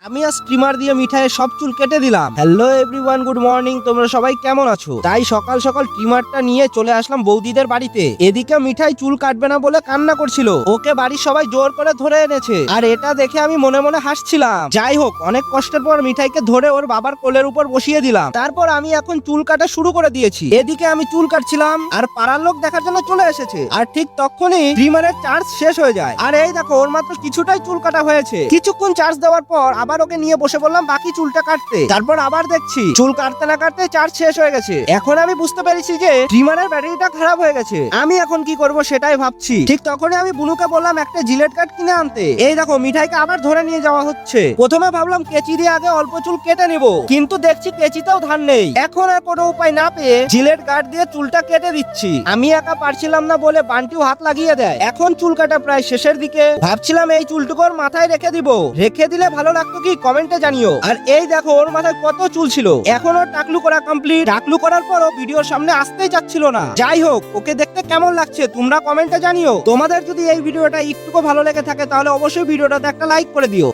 আমি আর স্ট্রিমার দিয়ে মিঠাইয়ের সব চুল কেটে দিলাম। Hello everyone, good morning. তোমরা সবাই কেমন আছো? তাই সকাল সকাল ট্রিমারটা নিয়ে চলে আসলাম বৌদিদের বাড়িতে। এদিকে মিঠাই চুল কাটবে না বলে কান্না করছিল, ওকে বাড়ির সবাই জোর করে ধরে এনেছে। আর এটা দেখে আমি মনে মনে হাসছিলাম। যাই হোক, অনেক কষ্টের পর মিঠাইকে ধরে ওর বাবার কোলের উপর বসিয়ে দিলাম। তারপর আমি এখন চুল কাটা শুরু করে দিয়েছি। এদিকে আমি চুল কাটছিলাম আর পাড়ার লোক দেখার জন্য চলে এসেছে। আর ঠিক তখনই ট্রিমারের চার্জ শেষ হয়ে যায়। আর এই দেখো, ওর মাত্র কিছুটাই চুল কাটা হয়েছে। কিছুক্ষণ চার্জ দেওয়ার পর আবার ওকে নিয়ে বসে বললাম বাকি চুলটা কাটতে। তারপর আবার দেখছি চুল কাটতে না কাটতে চার্জ শেষ হয়ে গেছে। এখন আমি বুঝতে পেরেছি যে ট্রিমারের ব্যাটারিটা খারাপ হয়ে গেছে। আমি এখন কি করব সেটাই ভাবছি। ঠিক তখনই আমি বুনুকে বললাম একটা জিলেট কাট কিনে আনতে। এই দেখো, মিঠাইকে আবার ধরে নিয়ে যাওয়া হচ্ছে। প্রথমে ভাবলাম কেচি দিয়ে আগে অল্প চুল কেটে নেব, কিন্তু দেখছি কেচিতেও ধার নেই। এখন আর কোনো উপায় না পেয়ে জিলেট কাট দিয়ে চুলটা কেটে দিচ্ছি। আমি একা পারছিলাম না বলে বান্টিও হাত লাগিয়ে দেয়। এখন চুল কাটা প্রায় শেষের দিকে। ভাবছিলাম এই চুলটুকুর মাথায় রেখে দিব। রেখে দিলে ভালো লাগতো কি কমেন্টে জানিও। আর এই দেখো, ওর মাথায় কত চুল ছিল। এখন ওর টাকলু করা কমপ্লিট। টাকলু করার পরও ভিডিওর সামনে আসতেই যাচ্ছিল না। যাই হোক, ওকে দেখতে কেমন লাগছে তোমরা কমেন্টে জানিও। তোমাদের যদি এই ভিডিওটা একটুকু ভালো লেগে থাকে তাহলে অবশ্যই ভিডিওটাতে একটা লাইক করে দিও।